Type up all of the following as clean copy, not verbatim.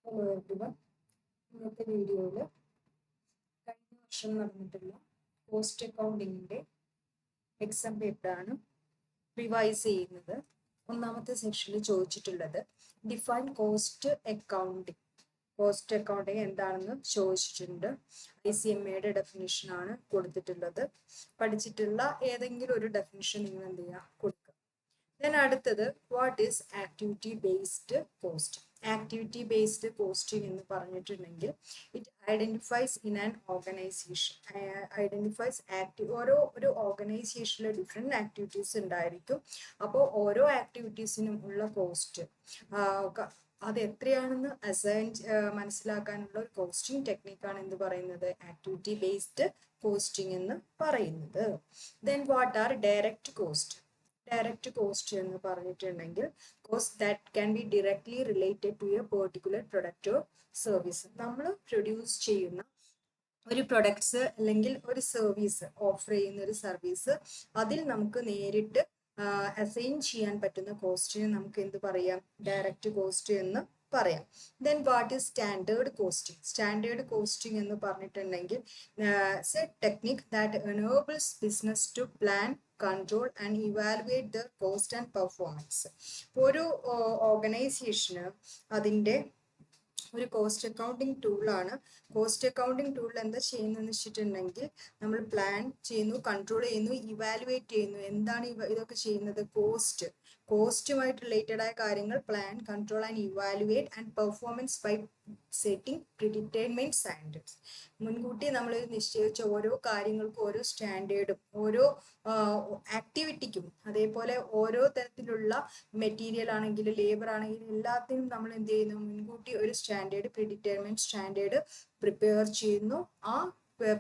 Hello everyone. ഇന്നത്തെ വീഡിയോയിൽ കഴിഞ്ഞ വർഷം നടന്നിട്ടുള്ള കോസ്റ്റ് അക്കൗണ്ടിങ്ങിൻ്റെ എക്സാം പേപ്പറാണ് റിവൈസ് ചെയ്യുന്നത്. ഒന്നാമത്തെ സെക്ഷനിൽ ചോദിച്ചിട്ടുള്ളത് define cost accounting. Cost accounting എന്താണെന്ന് ചോദിച്ചിട്ടുണ്ട്. ICMA ഡെഫിനിഷനാണ് കൊടുത്തിട്ടുള്ളത്. പഠിച്ചിട്ടുള്ള ഏതെങ്കിലും ഒരു ഡെഫിനിഷൻ നിങ്ങൾ എന്ത് ചെയ്യുക, കൊടുക്കുക. Then അടുത്തത് what is activity based cost. Activity based costing എന്ന് പറഞ്ഞിട്ടുണ്ടെങ്കിൽ it identifies in an organisation, ഓരോ ഒരു ഓർഗനൈസേഷനിൽ ഡിഫറെൻറ്റ് ആക്ടിവിറ്റീസ് ഉണ്ടായിരിക്കും. അപ്പോൾ ഓരോ ആക്ടിവിറ്റീസിനും ഉള്ള കോസ്റ്റ് അത് എത്രയാണെന്ന് മനസ്സിലാക്കാനുള്ള ഒരു കോസ്റ്റിംഗ് ടെക്നിക്കാണ് എന്ത് പറയുന്നത്, ആക്ടിവിറ്റി ബേസ്ഡ് കോസ്റ്റിംഗ് എന്ന് പറയുന്നത്. Then what are direct cost. Direct cost എന്ന് പറഞ്ഞിട്ടുണ്ടെങ്കിൽ cost that can be directly related to a particular product or service. നമ്മൾ പ്രൊഡ്യൂസ് ചെയ്യുന്ന ഒരു പ്രൊഡക്ട്സ് അല്ലെങ്കിൽ ഒരു സർവീസ്, ഓഫർ ചെയ്യുന്ന ഒരു സർവീസ്, അതിൽ നമുക്ക് നേരിട്ട് അസൈൻ ചെയ്യാൻ പറ്റുന്ന കോസ്റ്റിന് നമുക്ക് എന്ത് പറയാം, ഡയറക്റ്റ് കോസ്റ്റ് എന്ന് പറയാം. Then what is standard costing. Standard costing എന്ന് പറഞ്ഞിട്ടുണ്ടെങ്കിൽ technique that enables business to plan, control and evaluate the cost and performance. ഒരു ഓർഗനൈസേഷന് അതിൻ്റെ ഒരു കോസ്റ്റ് അക്കൗണ്ടിങ് ടൂളാണ്. കോസ്റ്റ് അക്കൗണ്ടിങ് ടൂളിൽ എന്താ ചെയ്യുന്നതെന്ന് വെച്ചിട്ടുണ്ടെങ്കിൽ നമ്മൾ പ്ലാൻ ചെയ്യുന്നു, കൺട്രോൾ ചെയ്യുന്നു, ഇവാലുവേറ്റ് ചെയ്യുന്നു. എന്താണ് ഇതൊക്കെ ചെയ്യുന്നത്, കോസ്റ്റുമായിട്ട് റിലേറ്റഡ് ആയ കാര്യങ്ങൾ plan, control and evaluate and performance by setting predetermined standards. മുൻകൂട്ടി നമ്മൾ നിശ്ചയിച്ച ഓരോ കാര്യങ്ങൾക്കും ഓരോ സ്റ്റാൻഡേർഡും, ഓരോ ആക്ടിവിറ്റിക്കും, അതേപോലെ ഓരോ തരത്തിലുള്ള മെറ്റീരിയൽ ആണെങ്കിലും ലേബർ ആണെങ്കിലും എല്ലാത്തിനും നമ്മൾ എന്ത് ചെയ്യുന്നു, മുൻകൂട്ടി ഒരു സ്റ്റാൻഡേർഡ്, പ്രിഡിറ്റർമൈൻഡ് സ്റ്റാൻഡേർഡ് പ്രിപ്പയർ ചെയ്യുന്നു. ആ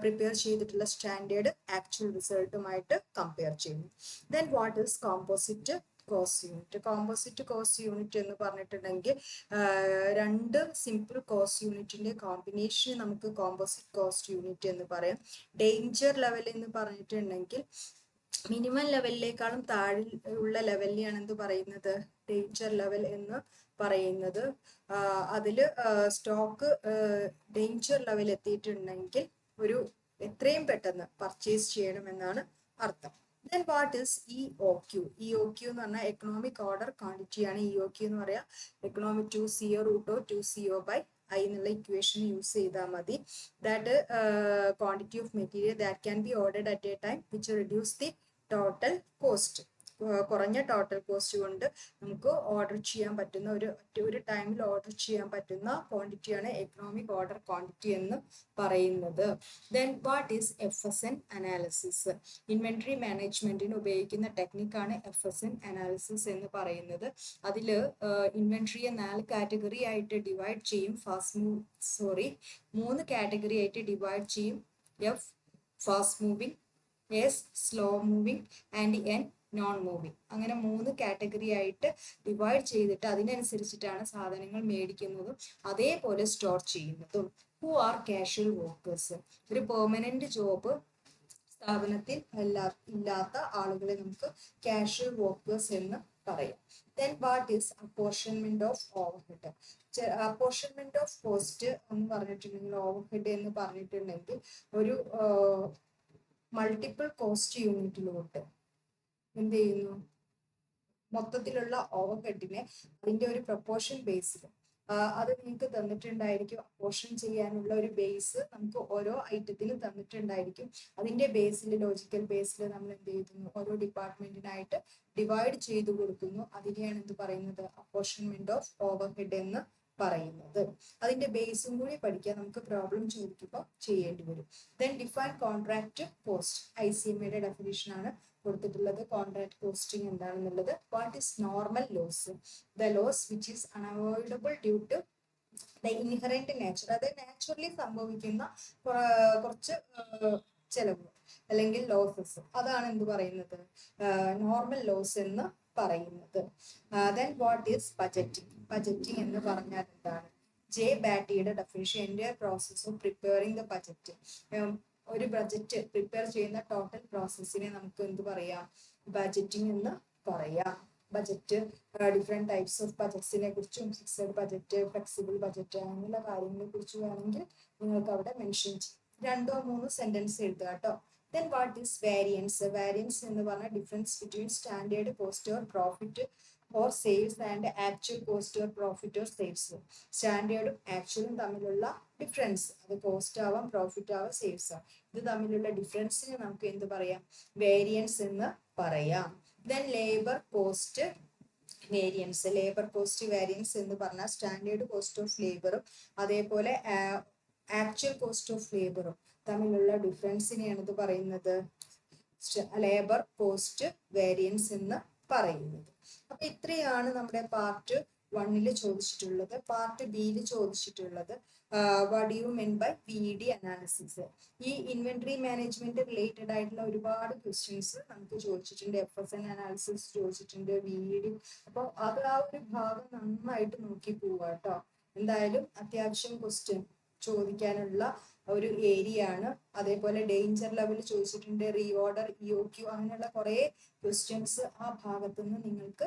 പ്രിപ്പയർ ചെയ്തിട്ടുള്ള സ്റ്റാൻഡേർഡ് ആക്ച്വൽ റിസൾട്ടുമായിട്ട് കമ്പയർ ചെയ്യുന്നു. Then what is composite cost unit. Composite cost unit എന്ന് പറഞ്ഞിട്ടുണ്ടെങ്കിൽ രണ്ട് സിമ്പിൾ കോസ്റ്റ് യൂണിറ്റിന്റെ കോമ്പിനേഷൻ നമുക്ക് കോമ്പോസിറ്റ് കോസ്റ്റ് യൂണിറ്റ് എന്ന് പറയാം. ഡേഞ്ചർ ലെവൽ എന്ന് പറഞ്ഞിട്ടുണ്ടെങ്കിൽ മിനിമം ലെവലിനേക്കാളും താഴെ ഉള്ള ലെവലിനെയാണ് എന്ത് പറയുന്നത്, ഡേഞ്ചർ ലെവൽ എന്ന് പറയുന്നത്. അതിൽ സ്റ്റോക്ക് ഡേഞ്ചർ ലെവൽ എത്തിയിട്ടുണ്ടെങ്കിൽ ഒരു എത്രയും പെട്ടെന്ന് പർച്ചേസ് ചെയ്യണമെന്നാണ് അർത്ഥം. Then what is EOQ. EOQ എന്ന് പറഞ്ഞാൽ എക്കണോമിക് ഓർഡർ ക്വാണ്ടിറ്റിയാണ്. EOQ എന്ന് പറയാം economic 2CO √ 2CO by I എന്നുള്ള ഇക്വേഷൻ യൂസ് ചെയ്താൽ മതി. That quantity of material that can B ordered at A time which reduce the total cost. കുറഞ്ഞ total cost കൊണ്ട് നമുക്ക് ഓർഡർ ചെയ്യാൻ പറ്റുന്ന ഒരു ടൈമിൽ ഓർഡർ ചെയ്യാൻ പറ്റുന്ന ക്വാണ്ടിറ്റിയാണ് എക്കണോമിക് ഓർഡർ ക്വാണ്ടിറ്റി എന്ന് പറയുന്നത്. Then what is FSN analysis. Inventory മാനേജ്മെന്റിന് ഉപയോഗിക്കുന്ന ടെക്നിക്കാണ് FSN അനാലിസിസ് എന്ന് പറയുന്നത്. അതിൽ ഇൻവെന്ററിയെ 4 കാറ്റഗറി ആയിട്ട് ഡിവൈഡ് ചെയ്യും. 3 കാറ്റഗറി ആയിട്ട് ഡിവൈഡ് ചെയ്യും. F fast moving, S slow moving and N non moving. അങ്ങനെ 3 കാറ്റഗറി ആയിട്ട് ഡിവൈഡ് ചെയ്തിട്ട് അതിനനുസരിച്ചിട്ടാണ് സാധനങ്ങൾ മേടിക്കുന്നതും അതേപോലെ സ്റ്റോർ ചെയ്യുന്നതും. Who are casual workers. ഒരു പെർമനന്റ് ജോബ് സ്ഥാപനത്തിൽ ഇല്ലാത്ത ആളുകളെ നമുക്ക് കാഷ്വൽ വർക്കേഴ്സ് എന്ന് പറയാം. Then what is apportionment of overhead. Apportionment of cost എന്ന് പറഞ്ഞിട്ടുണ്ടെങ്കിൽ, ഓവർഹെഡ് എന്ന് പറഞ്ഞിട്ടുണ്ടെങ്കിൽ ഒരു മൾട്ടിപ്പിൾ കോസ്റ്റ് യൂണിറ്റിലോട്ട് എന്ത് ചെയ്യുന്നു, മൊത്തത്തിലുള്ള ഓവർഹെഡിനെ അതിന്റെ ഒരു പ്രൊപ്പോർഷൻ ബേസിൽ അത് നിങ്ങൾക്ക് തന്നിട്ടുണ്ടായിരിക്കും. അപ്പോർഷൻ ചെയ്യാനുള്ള ഒരു ബേസ് നമുക്ക് ഓരോ ഐറ്റത്തിനും തന്നിട്ടുണ്ടായിരിക്കും. അതിന്റെ ബേസിൽ, ലോജിക്കൽ ബേസിൽ നമ്മൾ എന്ത് ചെയ്യുന്നു, ഓരോ ഡിപ്പാർട്ട്മെന്റിനായിട്ട് ഡിവൈഡ് ചെയ്തു കൊടുക്കുന്നു. അതിനെയാണ് എന്ത് പറയുന്നത്, അപ്പോർഷൻമെന്റ് ഓഫ് ഓവർഹെഡ് എന്ന് പറയുന്നത്. അതിന്റെ ബേസും കൂടി പഠിക്കാൻ നമുക്ക് പ്രോബ്ലം ചോദിക്കുമ്പോൾ ചെയ്യേണ്ടി വരും. Then define contract cost. ICMA definition ആണ് കൊടുത്തിട്ടുള്ളത്. കോൺട്രാക്ട് കോസ്റ്റിംഗ് എന്താണെന്നുള്ളത്. What is normal loss. The loss which is unavoidable due to the inherent nature. അത് നാച്ചുറലി സംഭവിക്കുന്ന കുറച്ച് ചെലവ് അല്ലെങ്കിൽ ലോസസ്, അതാണ് എന്ത് പറയുന്നത്, നോർമൽ ലോസ് എന്ന് പറയുന്നത്. Then what is budgeting. Budgeting എന്ന് പറഞ്ഞാൽ എന്താണ്, J. Battyയുടെ ഡെഫിനിഷൻ, എൻ്റെ process of preparing the budget. ഒരു ബജറ്റ് പ്രിപ്പയർ ചെയ്യുന്ന ടോട്ടൽ പ്രോസസ്സിനെ നമുക്ക് എന്ത് പറയാം, ബജറ്റിംഗ് എന്ന് പറയാം. ബജറ്റ്, ഡിഫറെൻറ്റ് ടൈപ്സ് ഓഫ് ബജറ്റ്സിനെ കുറിച്ചും ഫിക്സഡ് ബജറ്റ്, ഫ്ലെക്സിബിൾ ബജറ്റ് അങ്ങനെയുള്ള കാര്യങ്ങളെ കുറിച്ച് വേണമെങ്കിൽ നിങ്ങൾക്ക് അവിടെ മെൻഷൻ ചെയ്യും. 2 or 3 സെന്റൻസ് എഴുതുക കേട്ടോ. Then what is variance? Variance എന്ന് പറഞ്ഞാൽ difference between standard cost or profit or sales and actual cost or profit or sales. സ്റ്റാൻഡേർഡും ആക്ച്വലും തമ്മിലുള്ള ഡിഫറൻസ്, അത് കോസ്റ്റ് ആവാം, പ്രോഫിറ്റ് ആവാം, സെയിൽസ് ആവാം, ഇത് തമ്മിലുള്ള ഡിഫറൻസിന് നമുക്ക് എന്ത് പറയാം? വേരിയൻസ് എന്ന് പറയാം. Then labour cost variance. Labour cost variance എന്ന് പറഞ്ഞാൽ സ്റ്റാൻഡേർഡ് കോസ്റ്റ് ഓഫ് ലേബറും അതേപോലെ ആക്ച്വൽ കോസ്റ്റ് ഓഫ് ലേബറും തമ്മിലുള്ള ഡിഫറൻസിനെയാണ് ഇത് പറയുന്നത് ലേബർ കോസ്റ്റ് വേരിയൻസ് എന്ന് പറയുന്നത്. അപ്പൊ ഇത്രയാണ് നമ്മുടെ പാർട്ട് 1 ചോദിച്ചിട്ടുള്ളത്. പാർട്ട് ബിയിൽ ചോദിച്ചിട്ടുള്ളത് what you mean by VED analysis. ഈ ഇൻവെന്ററി മാനേജ്മെന്റ് റിലേറ്റഡ് ആയിട്ടുള്ള ഒരുപാട് ക്വസ്റ്റ്യൻസ് നമുക്ക് ചോദിച്ചിട്ടുണ്ട്. FSN അനാലിസിസ് ചോദിച്ചിട്ടുണ്ട്, VED. അപ്പോൾ അത് ആ ഒരു ഭാഗം നന്നായിട്ട് നോക്കി പോവുക കേട്ടോ. എന്തായാലും അത്യാവശ്യം ക്വസ്റ്റ്യൻ ചോദിക്കാനുള്ള ഒരു ഏരിയ ആണ്. അതേപോലെ ഡേഞ്ചർ ലെവൽ ചോദിച്ചിട്ടുണ്ട്, റീഓർഡർ, EOQ അങ്ങനെയുള്ള കുറെ ക്വസ്റ്റ്യൻസ് ആ ഭാഗത്തുനിന്ന് നിങ്ങൾക്ക്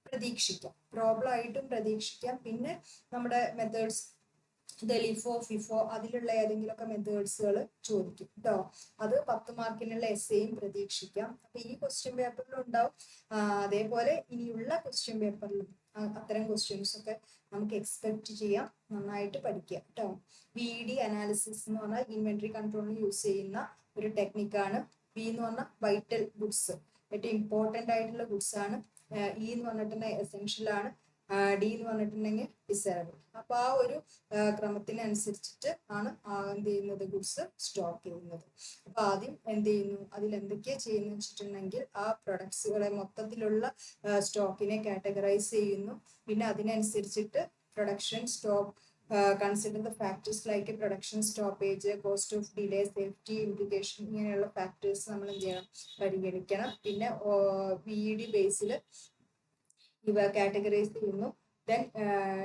പ്രതീക്ഷിക്കാം, പ്രോബ്ലം ആയിട്ടും പ്രതീക്ഷിക്കാം. പിന്നെ നമ്മുടെ മെത്തേഡ്സ് ദലിഫോ ഫിഫോ അതിലുള്ള ഏതെങ്കിലുമൊക്കെ മെത്തേഡ്സുകൾ ചോദിക്കും കേട്ടോ. അത് 10 മാർക്കിനുള്ള എസ്സേയും പ്രതീക്ഷിക്കാം. അപ്പൊ ഈ ക്വസ്റ്റ്യൻ പേപ്പറിലും ഉണ്ടാവും, അതേപോലെ ഇനിയുള്ള ക്വസ്റ്റ്യൻ പേപ്പറിലും അത്തരം ക്വസ്റ്റ്യൻസ് ഒക്കെ നമുക്ക് എക്സ്പെക്ട് ചെയ്യാം. നന്നായിട്ട് പഠിക്കുക കേട്ടോ. VED അനാലിസിസ് എന്ന് പറഞ്ഞാൽ ഇൻവെന്ററി കൺട്രോളിൽ യൂസ് ചെയ്യുന്ന ഒരു ടെക്നിക്കാണ്. V എന്ന് പറഞ്ഞാൽ വൈറ്റൽ ഗുഡ്സ്, ഏറ്റവും ഇമ്പോർട്ടൻ്റ് ആയിട്ടുള്ള ഗുഡ്സ് ആണ്. E എന്ന് പറഞ്ഞിട്ടുണ്ടെങ്കിൽ എസെൻഷ്യൽ ആണ്. D എന്ന് പറഞ്ഞിട്ടുണ്ടെങ്കിൽ ഡിസൈറബിൾ. അപ്പൊ ആ ഒരു ക്രമത്തിനനുസരിച്ചിട്ട് ആണ് എന്ത് ചെയ്യുന്നത്, ഗുഡ്സ് സ്റ്റോക്ക് ചെയ്യുന്നത്. അപ്പൊ ആദ്യം എന്ത് ചെയ്യുന്നു, അതിൽ എന്തൊക്കെയാ ചെയ്യുന്നത് വെച്ചിട്ടുണ്ടെങ്കിൽ ആ പ്രൊഡക്ട്സുകളെ മൊത്തത്തിലുള്ള സ്റ്റോക്കിനെ കാറ്റഗറൈസ് ചെയ്യുന്നു. പിന്നെ അതിനനുസരിച്ചിട്ട് production stop, consider the factors like production stoppage, cost of delay, safety implication, ഇങ്ങനെയുള്ള ഫാക്ടേഴ്സ് നമ്മൾ എന്ത് ചെയ്യണം, പരിഗണിക്കണം. പിന്നെ VED ബേസിൽ ഇവ കാറ്റഗറൈസ് ചെയ്യുന്നു. Then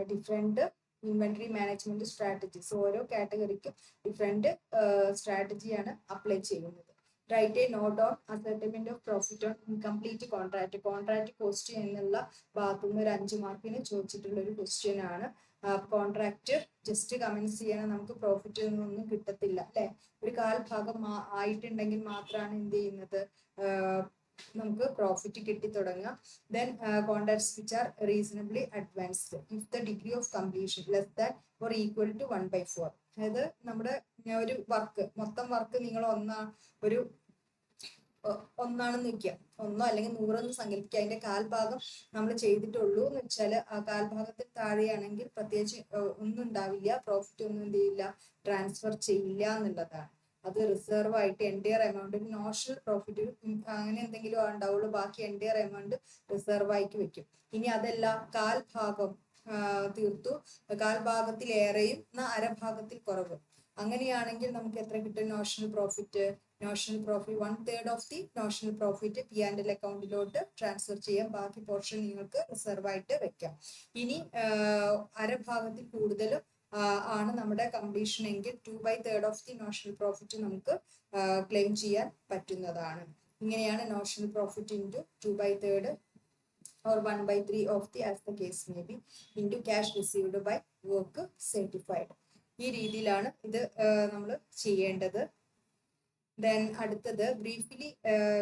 different inventory management strategies, ഓരോ കാറ്റഗറിക്കും ഡിഫറെൻറ്റ് സ്ട്രാറ്റജിയാണ് അപ്ലൈ ചെയ്യുന്നത്. Write a note on ascertainment of profit on incomplete contract. Contract cost എന്നുള്ള ഭാഗത്തുനിന്ന് ഒരു 5 മാർക്കിന് ചോദിച്ചിട്ടുള്ള ഒരു ക്വസ്റ്റ്യൻ ആണ്. കോൺട്രാക്ട് ജസ്റ്റ് കമൻസ് ചെയ്യാൻ നമുക്ക് പ്രോഫിറ്റ് ഒന്നും കിട്ടത്തില്ല അല്ലെ. ഒരു കാൽഭാഗം ആയിട്ടുണ്ടെങ്കിൽ മാത്രമാണ് എന്ത് ചെയ്യുന്നത്, നമുക്ക് പ്രോഫിറ്റ് കിട്ടി തുടങ്ങുക. Then contracts which are reasonably advanced if the degree of completion less than or equal to 1/4. അതായത് നമ്മുടെ ഒരു വർക്ക്, മൊത്തം വർക്ക് നിങ്ങൾ ഒന്നാണെന്ന് വെക്കുക, 1 അല്ലെങ്കിൽ 100 സങ്കല്പിക്കുക. അതിന്റെ കാൽഭാഗം നമ്മൾ ചെയ്തിട്ടുള്ളൂ എന്ന് വെച്ചാൽ ആ കാൽഭാഗത്തിൽ താഴെയാണെങ്കിൽ പ്രത്യേകിച്ച് ഒന്നും ഉണ്ടാവില്ല, പ്രോഫിറ്റ് ഒന്നും എന്ത് ചെയ്യില്ല, ട്രാൻസ്ഫർ ചെയ്യില്ല എന്നുള്ളതാണ്. അത് റിസർവ് ആയിട്ട് എൻറ്റയർ എമൗണ്ട്, നോഷണൽ പ്രോഫിറ്റ് അങ്ങനെ എന്തെങ്കിലും ഉണ്ടാവുള്ളൂ, ബാക്കി എൻറ്റയർ എമൗണ്ട് റിസർവ് ആയിട്ട് വെക്കും. ഇനി അതല്ല, കാൽഭാഗം തീർത്തു, കാൽഭാഗത്തിലേറെയും അരഭാഗത്തിൽ കുറവ്, അങ്ങനെയാണെങ്കിൽ നമുക്ക് എത്ര കിട്ടും notional profit? Notional profit 1/3 of the notional profit P&L അക്കൗണ്ടിലോട്ട് ട്രാൻസ്ഫർ ചെയ്യാം, ബാക്കി പോർഷൻ നിങ്ങൾക്ക് റിസർവ് ആയിട്ട് വെക്കാം. ഇനി അരഭാഗത്തിൽ കൂടുതലും ആണ് നമ്മുടെ കംപ്ലീഷൻ എങ്കിൽ 2/3 ഓഫ് ദി നോഷണൽ പ്രോഫിറ്റ് നമുക്ക് ക്ലെയിം ചെയ്യാൻ പറ്റുന്നതാണ്. ഇങ്ങനെയാണ് notional profit into 2/3 or 1/3 of the as the case may be into cash received by work certified. ഈ രീതിയിലാണ് ഇത് നമ്മൾ ചെയ്യേണ്ടത്. ദെൻ അടുത്തത് briefly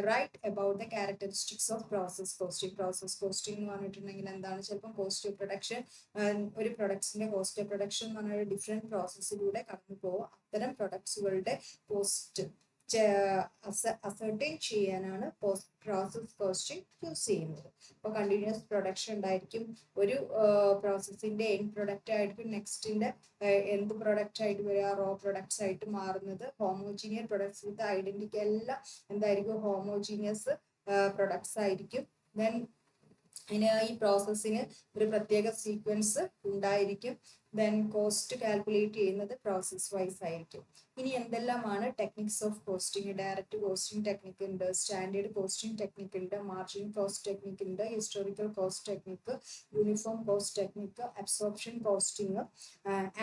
write about the characteristics of process costing. Process costing എന്ന് പറഞ്ഞിട്ടുണ്ടെങ്കിൽ എന്താണ്, ചിലപ്പോൾ കോസ്റ്റ് ഓഫ് പ്രൊഡക്ഷൻ, ഒരു പ്രൊഡക്ട്സിന്റെ കോസ്റ്റ് ഓഫ് പ്രൊഡക്ഷൻ എന്ന് പറഞ്ഞാൽ ഡിഫറെന്റ് പ്രോസസ്സിലൂടെ കടന്നു പോകും. അത്തരം പ്രൊഡക്ട്സുകളുടെ കോസ്റ്റ് അസർട്ടൈൻ ചെയ്യാനാണ് പ്രോസസ് കോസ്റ്റിംഗ് യൂസ് ചെയ്യുന്നത്. അപ്പോൾ കണ്ടിന്യൂസ് പ്രൊഡക്ഷൻ ഉണ്ടായിരിക്കും, ഒരു പ്രോസസ്സിന്റെ എൻഡ് പ്രൊഡക്റ്റ് ആയിരിക്കും നെക്സ്റ്റിന്റെ എന്ത് പ്രൊഡക്റ്റ് ആയിട്ട് വരിക, റോ പ്രൊഡക്ട്സ് ആയിട്ട് മാറുന്നത്. ഹോമോജീനിയസ് പ്രൊഡക്ട്സ് വിത്ത് ഐഡന്റിറ്റി എല്ലാം എന്തായിരിക്കും, ഹോമോജീനിയസ് പ്രൊഡക്ട്സ് ആയിരിക്കും. ദെൻ ഈ പ്രോസസ്സിന് ഒരു പ്രത്യേക സീക്വൻസ് ഉണ്ടായിരിക്കും. ദെൻ കോസ്റ്റ് കാൽക്കുലേറ്റ് ചെയ്യുന്നത് പ്രോസസ് വൈസ് ആയിരിക്കും. ഇനി എന്തെല്ലാമാണ് techniques of costing? Direct costing technique ഉണ്ട്, സ്റ്റാൻഡേർഡ് കോസ്റ്റിംഗ് ടെക്നിക് ഉണ്ട്, മാർജിൻ കോസ്റ്റ് ടെക്നിക് ഉണ്ട്, historical cost technique, uniform cost technique, absorption costing,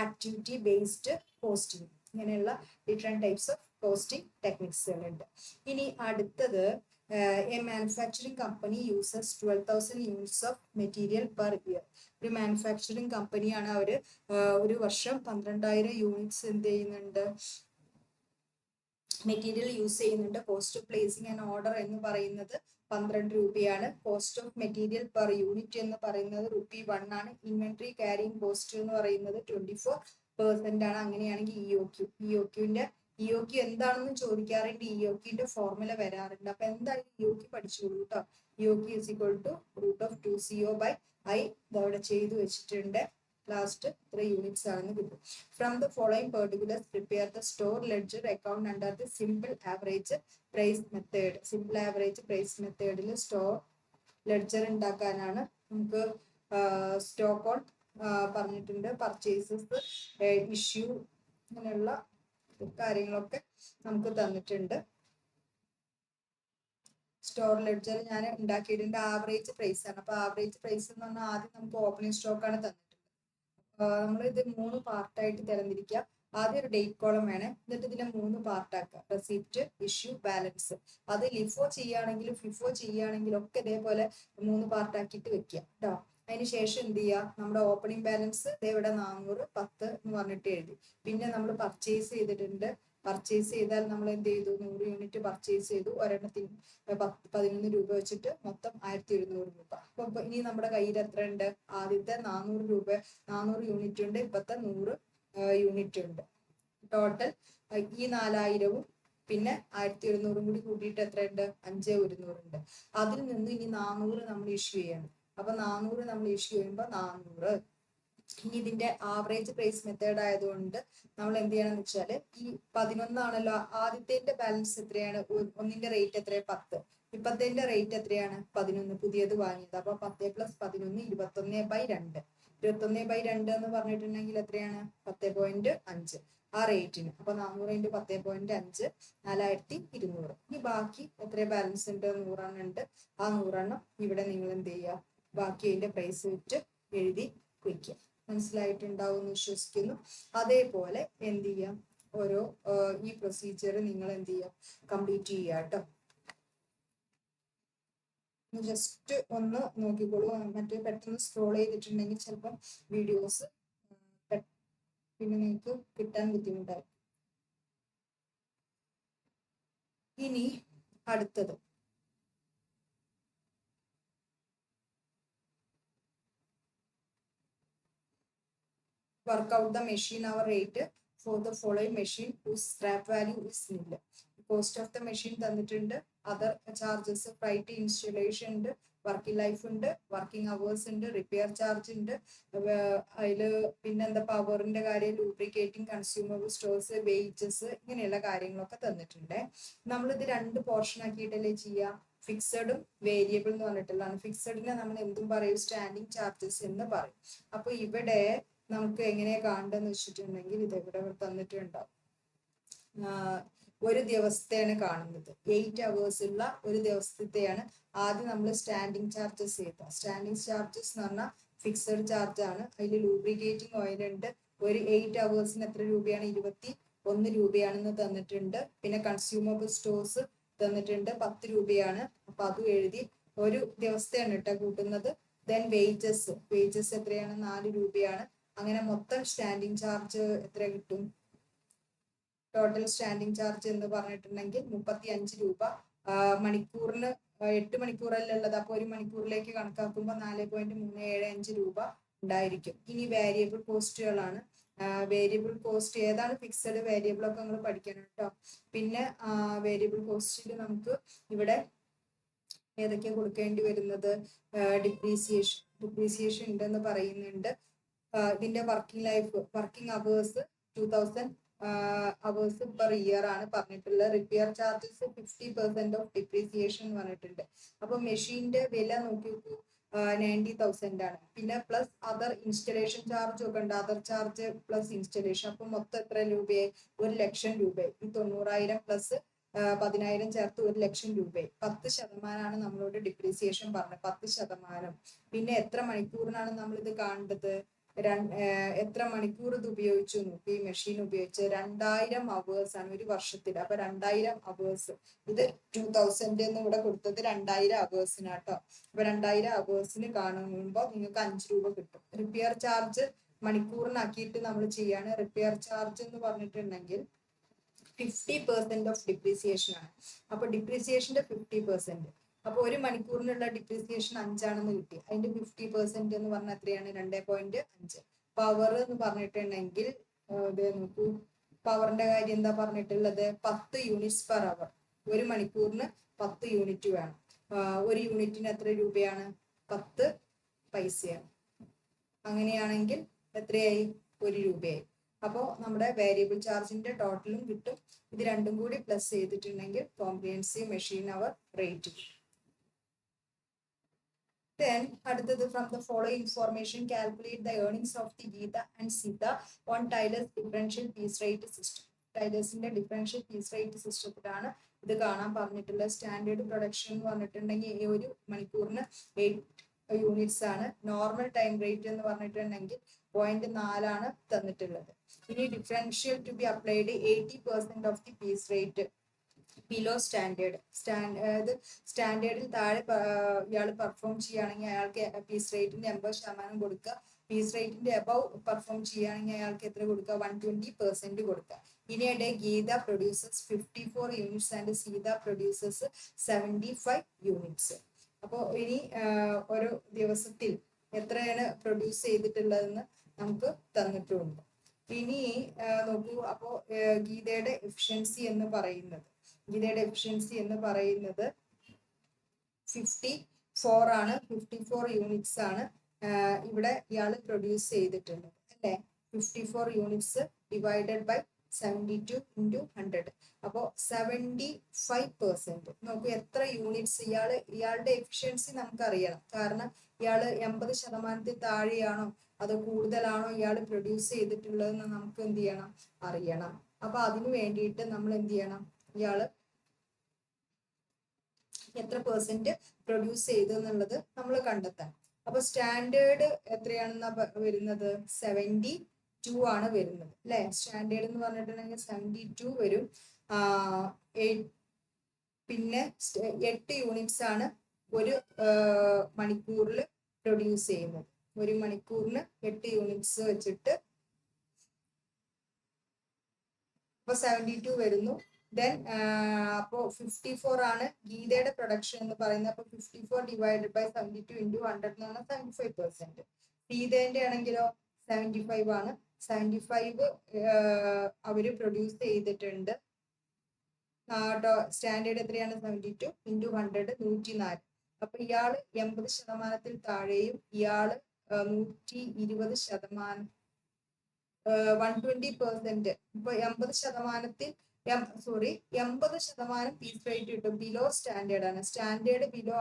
activity based costing, ഇങ്ങനെയുള്ള ഡിഫറെന്റ് ടൈപ്സ് ഓഫ് കോസ്റ്റിംഗ് ടെക്നിക്സുകളുണ്ട്. ഇനി അടുത്തത് A manufacturing company uses 12,000 units of material per year. ഒരു manufacturing കമ്പനിയാണ്, അവര് ഒരു വർഷം 12,000 യൂണിറ്റ്സ് എന്ത് ചെയ്യുന്നുണ്ട്, മെറ്റീരിയൽ യൂസ് ചെയ്യുന്നുണ്ട്. Cost of placing and order എന്ന് പറയുന്നത് 12 രൂപയാണ്. Cost of material per unit എന്ന് പറയുന്നത് ₹1 ആണ്. ഇൻവെന്ററി ക്യാരിങ് കോസ്റ്റ് എന്ന് പറയുന്നത് 24% ആണ്. അങ്ങനെയാണെങ്കിൽ ഇഒക്യു എന്താണെന്ന് ചോദിക്കാറുണ്ട്. ഇഒക്യുന്റെ ഫോർമുല വരാറുണ്ട്. അപ്പൊ എന്തായാലും ഇഒക്യു പഠിച്ചോളൂ കേട്ടോ. ഇഒക്യു ഇസ് ഈക്വൽ ടു √2CO/I ഇതവിടെ ചെയ്തു വെച്ചിട്ടുണ്ട്. ലാസ്റ്റ് 3 യൂണിറ്റ്സ് ആണെന്ന് കിട്ടും. From the following particulars prepare the store ledger account under the simple average price method. Simple average price മെത്തേഡിൽ സ്റ്റോർ ലെഡ്ജർ ഉണ്ടാക്കാനാണ്. നമുക്ക് സ്റ്റോക്ക് ഓൺ പറഞ്ഞിട്ടുണ്ട്, പർച്ചേസസ്, ഇഷ്യൂ, അങ്ങനെയുള്ള കാര്യങ്ങളൊക്കെ നമുക്ക് തന്നിട്ടുണ്ട്. സ്റ്റോർ ലെഡ്ജർ ഞാൻ ഉണ്ടാക്കിയിട്ടുണ്ട്. ആവറേജ് പ്രൈസ് ആണ്. അപ്പൊ ആവറേജ് പ്രൈസ് എന്ന് പറഞ്ഞാൽ ആദ്യം നമുക്ക് ഓപ്പണിംഗ് സ്റ്റോക്ക് ആണ് തന്നിട്ടുള്ളത്. നമ്മൾ ഇത് 3 പാർട്ടായിട്ട് തരംതിരിക്കുക. ആദ്യം ഒരു ഡേറ്റ് കോളം വേണേ, എന്നിട്ട് ഇതിനെ 3 പാർട്ടാക്കുക. Receipt, issue, balance. അത് ലിഫോ ചെയ്യുകയാണെങ്കിലും ഫിഫോ ചെയ്യുകയാണെങ്കിലും ഒക്കെ ഇതേപോലെ 3 പാർട്ടാക്കിയിട്ട് വെക്കുക കേട്ടോ. അതിന് ശേഷം എന്ത് ചെയ്യുക, നമ്മുടെ ഓപ്പണിംഗ് ബാലൻസ് ഇവിടെ 410 എന്ന് പറഞ്ഞിട്ട് എഴുതി. പിന്നെ നമ്മൾ പർച്ചേസ് ചെയ്തിട്ടുണ്ട്. പർച്ചേസ് ചെയ്താൽ നമ്മൾ എന്ത് ചെയ്തു, 100 യൂണിറ്റ് പർച്ചേസ് ചെയ്തു. ഒരെണ്ണത്തിന് 11 രൂപ വെച്ചിട്ട് മൊത്തം 1,100 രൂപ. അപ്പൊ ഇനി നമ്മുടെ കയ്യിൽ എത്ര ഉണ്ട്, ആദ്യത്തെ 400 യൂണിറ്റ് ഉണ്ട്, ഇപ്പത്തെ 100 യൂണിറ്റ് ഉണ്ട്. ടോട്ടൽ ഈ 4,000-ഉം പിന്നെ 1,100 കൂടി കൂട്ടിയിട്ട് എത്രയുണ്ട്, 5,100 ഉണ്ട്. അതിൽ നിന്ന് ഇനി 400 നമ്മൾ ഇഷ്യൂ ചെയ്യണം. അപ്പൊ 400 നമ്മൾ ഇഷ്യൂ ചെയ്യുമ്പോൾ 400. ഇനി ഇതിന്റെ ആവറേജ് പ്രൈസ് മെത്തേഡ് ആയതുകൊണ്ട് നമ്മൾ എന്ത് ചെയ്യണം എന്ന് വെച്ചാല്, ഈ 11 ആണല്ലോ ആദ്യത്തെ ബാലൻസ് എത്രയാണ്, ഒന്നിന്റെ റേറ്റ് എത്രയാണ് 10, ഇപ്പത്തിന്റെ റേറ്റ് എത്രയാണ് 11, പുതിയത് വാങ്ങിയത്. അപ്പൊ 10 + 11 21/2. 21/2 എന്ന് പറഞ്ഞിട്ടുണ്ടെങ്കിൽ എത്രയാണ്, 10.5 ആ റേറ്റിന്. അപ്പൊ 400 × 10.5 4,200. ഇനി ബാക്കി എത്ര ബാലൻസ് ഉണ്ട്, 100 ഉണ്ട്. ആ 100 ഇവിടെ നിങ്ങൾ എന്ത് ചെയ്യുക, ബാക്കി അതിന്റെ പ്രൈസ് വിറ്റ് എഴുതി വയ്ക്കുക. മനസ്സിലായിട്ടുണ്ടാവും എന്ന് വിശ്വസിക്കുന്നു. അതേപോലെ എന്ത് ചെയ്യാം, ഓരോ ഈ പ്രൊസീജിയർ നിങ്ങൾ എന്ത് ചെയ്യാം, കംപ്ലീറ്റ് ചെയ്യുക കേട്ടോ. ജസ്റ്റ് ഒന്ന് നോക്കിക്കോളൂ. മറ്റേ പെട്ടെന്ന് സ്ക്രോൾ ചെയ്തിട്ടുണ്ടെങ്കിൽ ചിലപ്പം വീഡിയോസ് പിന്നെ നിങ്ങൾക്ക് കിട്ടാൻ ബുദ്ധിമുട്ടായി. ഇനി അടുത്തത് work out the machine hour rate for the following machine whose scrap value is nil. Cost of the machine തന്നിട്ടുണ്ട്. other charges, freight, installation ഉണ്ട്, വർക്കിംഗ് ലൈഫ് ഉണ്ട്, വർക്കിംഗ് അവേഴ്സ് ഉണ്ട്, റിപ്പയർ ചാർജ് ഉണ്ട്. അതില് പിന്നെ എന്താ, പവറിന്റെ കാര്യം, ലൂബ്രിക്കേറ്റിംഗ്, കൺസ്യൂമബിൾ സ്റ്റോഴ്സ്, വേജസ്, ഇങ്ങനെയുള്ള കാര്യങ്ങളൊക്കെ തന്നിട്ടുണ്ട്. നമ്മളിത് 2 പോർഷൻ ആക്കിയിട്ടല്ലേ ചെയ്യാം. ഫിക്സഡും വേരിയബിൾ എന്ന് പറഞ്ഞിട്ടുള്ളതാണ്. ഫിക്സഡിനെ നമ്മൾ എന്തും പറയും, സ്റ്റാൻഡിങ് ചാർജസ് എന്ന് പറയും. അപ്പൊ ഇവിടെ നമുക്ക് എങ്ങനെ കാണണ്ടെന്ന് വെച്ചിട്ടുണ്ടെങ്കിൽ ഇത് ഇവിടെ തന്നിട്ടുണ്ടാവും. ഒരു ദിവസത്തെയാണ് കാണുന്നത്, 8 hours ഉള്ള ഒരു ദിവസത്തെയാണ്. ആദ്യം നമ്മൾ സ്റ്റാൻഡിങ് ചാർജസ് ചെയ്ത. സ്റ്റാൻഡിങ് ചാർജസ് എന്ന് പറഞ്ഞാൽ ഫിക്സഡ് ചാർജ് ആണ്. അതിൽ ലൂബ്രിക്കേറ്റിംഗ് ഓയിൽ ഉണ്ട്. ഒരു 8 hours എത്ര രൂപയാണ്, 21 രൂപയാണെന്ന് തന്നിട്ടുണ്ട്. പിന്നെ കൺസ്യൂമബിൾ സ്റ്റോഴ്സ് തന്നിട്ടുണ്ട്, 10 രൂപയാണ്. അപ്പൊ അതും എഴുതി. ഒരു ദിവസത്തെയാണ് കേട്ടോ കൂട്ടുന്നത്. ദെൻ വേജസ് എത്രയാണ്, 4 രൂപയാണ്. അങ്ങനെ മൊത്തം സ്റ്റാൻഡിങ് ചാർജ് എത്ര കിട്ടും, ടോട്ടൽ സ്റ്റാൻഡിങ് ചാർജ് എന്ന് പറഞ്ഞിട്ടുണ്ടെങ്കിൽ 35 രൂപ. മണിക്കൂറിന് 8 മണിക്കൂറല്ലേ ഉള്ളത്. അപ്പൊ ഒരു മണിക്കൂറിലേക്ക് കണക്കാക്കുമ്പോൾ 4.375 രൂപ ഉണ്ടായിരിക്കും. ഇനി വേരിയബിൾ കോസ്റ്റുകളാണ്. വേരിയബിൾ കോസ്റ്റ് ഏതാണ്, ഫിക്സഡ് വേരിയബിൾ ഒക്കെ നമ്മൾ പഠിക്കണം കേട്ടോ. പിന്നെ വേരിയബിൾ കോസ്റ്റിൽ നമുക്ക് ഇവിടെ ഏതൊക്കെയാണ് കൊടുക്കേണ്ടി വരുന്നത്, ഡിപ്രീസിയേഷൻ ഉണ്ടെന്ന് പറയുന്നുണ്ട്. ഇതിന്റെ working hours 2000 hours per year ആണ് പറഞ്ഞിട്ടുള്ളത്. റിപ്പയർ ചാർജസ് 50% ഓഫ് ഡിപ്രീസിയേഷൻ എന്ന് പറഞ്ഞിട്ടുണ്ട്. അപ്പൊ മെഷീന്റെ വില നോക്കി 90,000 ആണ്. പിന്നെ പ്ലസ് അതർ ഇൻസ്റ്റലേഷൻ ചാർജ് ഒക്കെ ഉണ്ട്. Other charge plus installation. അപ്പൊ മൊത്തം എത്ര രൂപയായി, 1,00,000 രൂപയായി. ഈ 90,000 പ്ലസ് 10,000 ചേർത്ത് 1,00,000 രൂപയായി. 10% നമ്മളോട് ഡിപ്രീസിയേഷൻ പറഞ്ഞത്, 10%. പിന്നെ എത്ര മണിക്കൂറിനാണ് നമ്മൾ ഇത് കാണേണ്ടത്, എത്ര മണിക്കൂർ ഇത് ഉപയോഗിച്ചു നോക്കി, ഈ മെഷീൻ ഉപയോഗിച്ച് 2000 അവേഴ്സ് ആണ് ഒരു വർഷത്തിൽ. അപ്പൊ 2000 അവേഴ്സ്, ഇത് 2000 എന്ന് ഇവിടെ കൊടുത്തത് 2000 അവേഴ്സിനാട്ടോ. അപ്പൊ 2000 അവേഴ്സിന് കാണുമ്പോൾ നിങ്ങൾക്ക് 5 രൂപ കിട്ടും. റിപ്പയർ ചാർജ് മണിക്കൂറിനാക്കിയിട്ട് നമ്മൾ ചെയ്യാണ്. റിപ്പയർ ചാർജ് എന്ന് പറഞ്ഞിട്ടുണ്ടെങ്കിൽ 50% ഓഫ് ഡിപ്രീസിയേഷൻ ആണ്. അപ്പൊ ഡിപ്രീസിയേഷന്റെ 50%. അപ്പൊ ഒരു മണിക്കൂറിനുള്ള ഡിപ്രീസിയേഷൻ 5 കിട്ടി. അതിന്റെ 50% എന്ന് പറഞ്ഞാൽ എത്രയാണ്? 2.5. പവർ എന്ന് പറഞ്ഞിട്ടുണ്ടെങ്കിൽ ഇത് നോക്കൂ, പവറിന്റെ കാര്യം എന്താ പറഞ്ഞിട്ടുള്ളത്? 10 യൂണിറ്റ്സ് പെർ അവർ. ഒരു മണിക്കൂറിന് 10 യൂണിറ്റ് വേണം. ഒരു യൂണിറ്റിന് എത്ര രൂപയാണ്? 10 പൈസയാണ്. അങ്ങനെയാണെങ്കിൽ എത്രയായി? 1 രൂപയായി. അപ്പോൾ നമ്മുടെ വേരിയബിൾ ചാർജിന്റെ ടോട്ടലും കിട്ടും. ഇത് രണ്ടും കൂടി പ്ലസ് ചെയ്തിട്ടുണ്ടെങ്കിൽ comprehensive machine hour rate. Then അടുത്തത്, from the following information calculate the earnings of the Geeta and Sita on Tyler's differential piece rate system. ടൈലേഴ്സിന്റെ ഡിഫറൻഷ്യൽ പീസ് റേറ്റ് സിസ്റ്റത്തിലാണ് ഇത് കാണാൻ പറഞ്ഞിട്ടുള്ള. സ്റ്റാൻഡേർഡ് പ്രൊഡക്ഷൻ എന്ന് പറഞ്ഞിട്ടുണ്ടെങ്കിൽ ഈ ഒരു മണിക്കൂറിന് 8 യൂണിറ്റ്സ് ആണ്. നോർമൽ ടൈം റേറ്റ് എന്ന് പറഞ്ഞിട്ടുണ്ടെങ്കിൽ 0.4 ആണ് തന്നിട്ടുള്ളത്. ഇനി differential to be applied 80% of the piece rate below standard. സ്റ്റാൻഡേർഡിൽ താഴെ ഇയാൾ പെർഫോം ചെയ്യുകയാണെങ്കിൽ അയാൾക്ക് പീസ് റേറ്റിന്റെ 80% കൊടുക്കുക. പീസ് റേറ്റിന്റെ അബവ് പെർഫോം ചെയ്യുകയാണെങ്കിൽ അയാൾക്ക് എത്ര കൊടുക്കുക? 120% കൊടുക്കുക. ഇനിയുടെ Geeta produces 54 units and Seeta produces 75 units. അപ്പോൾ ഇനി ഓരോ ദിവസത്തിൽ എത്രയാണ് പ്രൊഡ്യൂസ് ചെയ്തിട്ടുള്ളതെന്ന് നമുക്ക് തന്നിട്ടുണ്ട്. ഇനി നോക്കൂ, അപ്പോൾ ഗീതയുടെ എഫിഷ്യൻസി എന്ന് പറയുന്നത് 54 ആണ്. 54 യൂണിറ്റ്സ് ആണ് ഇവിടെ ഇയാൾ പ്രൊഡ്യൂസ് ചെയ്തിട്ടുള്ളത് അല്ലേ. 54 യൂണിറ്റ്സ് ഡിവൈഡഡ് ബൈ 72 into 100. അപ്പോൾ 75%. നോക്കൂ എത്ര യൂണിറ്റ്സ് ഇയാളുടെ എഫിഷ്യൻസി നമുക്കറിയണം. കാരണം ഇയാൾ 80% താഴെയാണോ അതോ കൂടുതലാണോ ഇയാൾ പ്രൊഡ്യൂസ് ചെയ്തിട്ടുള്ളതെന്ന് നമുക്ക് എന്ത് ചെയ്യണം? അറിയണം. അപ്പൊ അതിനു വേണ്ടിയിട്ട് നമ്മൾ എന്ത് ചെയ്യണം? ഇയാള് എത്ര പെർസെന്റ് പ്രൊഡ്യൂസ് ചെയ്തു എന്നുള്ളത് നമ്മൾ കണ്ടെത്തണം. അപ്പൊ സ്റ്റാൻഡേർഡ് എത്രയാണെന്നാ വരുന്നത്? 72 ആണ് വരുന്നത് അല്ലെ. സ്റ്റാൻഡേർഡ് എന്ന് പറഞ്ഞിട്ടുണ്ടെങ്കിൽ 72 വരും. പിന്നെ 8 യൂണിറ്റ്സ് ആണ് ഒരു മണിക്കൂറിൽ പ്രൊഡ്യൂസ് ചെയ്യുന്നത്. ഒരു മണിക്കൂറിന് 8 യൂണിറ്റ്സ് വെച്ചിട്ട് അപ്പൊ 72 വരുന്നു. ദെൻ അപ്പോ 54 ആണ് ഗീതയുടെ പ്രൊഡക്ഷൻ എന്ന് പറയുന്നത്. അപ്പൊ 54 ഡിവൈഡഡ് ബൈ 72 into 100 എന്ന് പറഞ്ഞാൽ 75%. സീതേന്റെ ആണെങ്കിലോ 75 ആണ്. 75 അവര് പ്രൊഡ്യൂസ് ചെയ്തിട്ടുണ്ട്. സ്റ്റാൻഡേർഡ് എത്രയാണ്? 72 into 100 104. അപ്പൊ ഇയാള് 80% താഴെയും ഇയാള് 120%, 120%. ഇപ്പൊ 80% പീസ് റേറ്റ് കിട്ടും. ബിലോ സ്റ്റാൻഡേർഡ് ആണ്. സ്റ്റാൻഡേർഡ് ബിലോ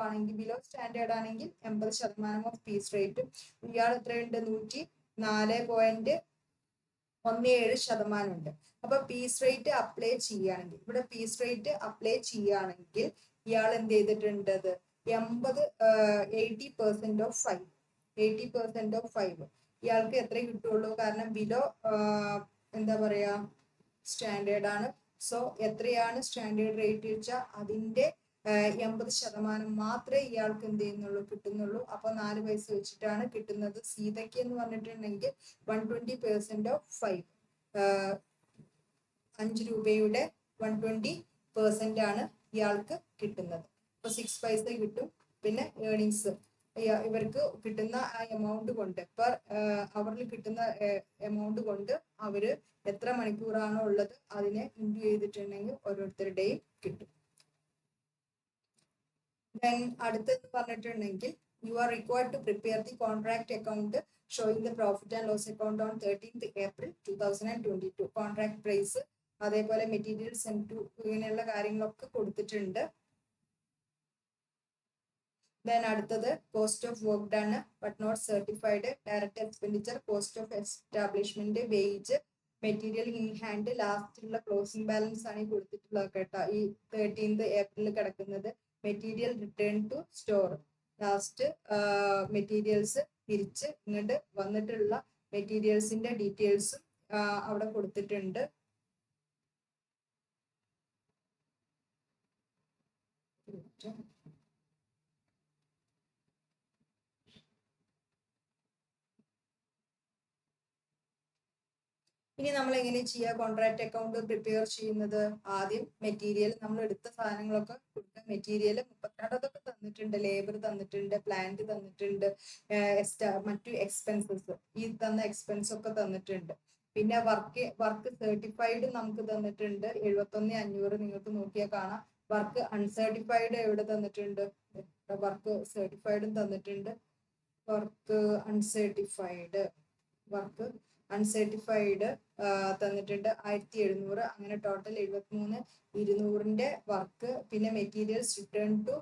സ്റ്റാൻഡേർഡ് ആണെങ്കിൽ 80% ഓഫ് പീസ് റേറ്റും. ഇയാൾ എത്രയുണ്ട്? 104.17% ഉണ്ട്. അപ്പൊ പീസ് റേറ്റ് അപ്ലൈ ചെയ്യുകയാണെങ്കിൽ ഇവിടെ പീസ് റേറ്റ് അപ്ലൈ ചെയ്യുകയാണെങ്കിൽ ഇയാൾ എന്ത് ചെയ്തിട്ടുണ്ടത്? 80% ഓഫ് 5. 80% ഓഫ് 5 ഇയാൾക്ക് എത്ര കിട്ടുള്ളൂ? കാരണം ബിലോ എന്താ പറയാ സ്റ്റാൻഡേർഡ് ആണ്. സോ എത്രയാണ് സ്റ്റാൻഡേർഡ് റേറ്റ് വെച്ചാൽ അതിന്റെ 80% മാത്രമേ ഇയാൾക്ക് എന്ത് ചെയ്യുന്നുള്ളൂ? കിട്ടുന്നുള്ളൂ. അപ്പൊ 4 പൈസ വെച്ചിട്ടാണ് കിട്ടുന്നത്. സീതയ്ക്ക് എന്ന് പറഞ്ഞിട്ടുണ്ടെങ്കിൽ 120% ഓഫ് 5, 5 രൂപയുടെ 120% ആണ് ഇയാൾക്ക് കിട്ടുന്നത്. അപ്പൊ 6 പൈസ കിട്ടും. പിന്നെ ഏർണിങ്സ് ഇവർക്ക് കിട്ടുന്ന ആ എമൗണ്ട് കൊണ്ട് അവരിൽ കിട്ടുന്ന എമൗണ്ട് കൊണ്ട് അവര് എത്ര മണിക്കൂറാണോ ഉള്ളത് അതിനെ ഇൻറ്റു ചെയ്തിട്ടുണ്ടെങ്കിൽ ഓരോരുത്തരുടെയും കിട്ടും. ദെൻ അടുത്തെന്ന് പറഞ്ഞിട്ടുണ്ടെങ്കിൽ you are required to prepare the contract account showing the profit and loss account on 13th April 2022. Contract price അതേപോലെ മെറ്റീരിയൽസ് ഇങ്ങനെയുള്ള കാര്യങ്ങളൊക്കെ കൊടുത്തിട്ടുണ്ട്. ദെൻ അടുത്തത് cost of work done but not certified, direct expenditure, cost of establishment, wage, material in hand, ലാസ്റ്റിലുള്ള closing balance ആണ് ഈ കൊടുത്തിട്ടുള്ളത് കേട്ടോ. ഈ 13th April കിടക്കുന്നത്. Material return to store, last materials തിരിച്ച് ഇങ്ങോട്ട് വന്നിട്ടുള്ള മെറ്റീരിയൽസിന്റെ ഡീറ്റെയിൽസും അവിടെ കൊടുത്തിട്ടുണ്ട്. ഇനി നമ്മൾ എങ്ങനെ ചെയ്യുക കോൺട്രാക്ട് അക്കൗണ്ട് പ്രിപ്പയർ ചെയ്യുന്നത്? ആദ്യം മെറ്റീരിയൽ നമ്മൾ എടുത്ത സാധനങ്ങളൊക്കെ കൊടുക്കുക. മെറ്റീരിയൽ 32 അതൊക്കെ തന്നിട്ടുണ്ട്, ലേബർ തന്നിട്ടുണ്ട്, പ്ലാന്റ് തന്നിട്ടുണ്ട്, മറ്റു എക്സ്പെൻസസ് ഈ തന്ന എക്സ്പെൻസ് ഒക്കെ തന്നിട്ടുണ്ട്. പിന്നെ വർക്ക് സർട്ടിഫൈഡ് നമുക്ക് തന്നിട്ടുണ്ട് 71,500. നിങ്ങൾക്ക് നോക്കിയാൽ കാണാം. വർക്ക് അൺസർട്ടിഫൈഡ് എവിടെ തന്നിട്ടുണ്ട്? വർക്ക് സർട്ടിഫൈഡും തന്നിട്ടുണ്ട്. വർക്ക് അൺസർട്ടിഫൈഡ് തന്നിട്ടുണ്ട് 1700. അങ്ങനെ ടോട്ടൽ 73,200 വർക്ക്. പിന്നെ മെറ്റീരിയൽസ് റിട്ടേൺ ടു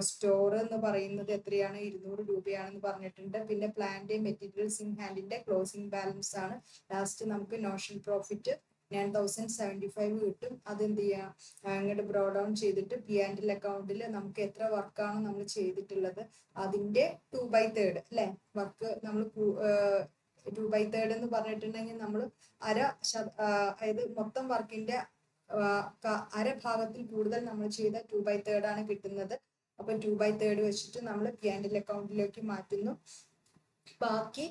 സ്റ്റോർ എന്ന് പറയുന്നത് എത്രയാണ്? 200 രൂപയാണെന്ന് പറഞ്ഞിട്ടുണ്ട്. പിന്നെ പ്ലാന്റ് മെറ്റീരിയൽസ് ഇൻ ഹാൻഡിന്റെ ക്ലോസിംഗ് ബാലൻസ് ആണ്. ലാസ്റ്റ് നമുക്ക് നോഷണൽ പ്രോഫിറ്റ് 9,075 കിട്ടും. അതെന്ത് ചെയ്യാം? അങ്ങോട്ട് ബ്രോ ഡൗൺ ചെയ്തിട്ട് P&L അക്കൗണ്ടിൽ നമുക്ക് എത്ര വർക്കാണ് നമ്മൾ ചെയ്തിട്ടുള്ളത് അതിന്റെ 2/3 അല്ലെ? വർക്ക് നമ്മൾ 2/3 എന്ന് പറഞ്ഞിട്ടുണ്ടെങ്കിൽ നമ്മൾ അതായത് മൊത്തം വർക്കിന്റെ അര ഭാഗത്തിൽ കൂടുതൽ നമ്മൾ ചെയ്ത 2/3 ആണ് കിട്ടുന്നത്. അപ്പൊ 2/3 വെച്ചിട്ട് നമ്മൾ P&L അക്കൗണ്ടിലേക്ക് മാറ്റുന്നു. ബാക്കി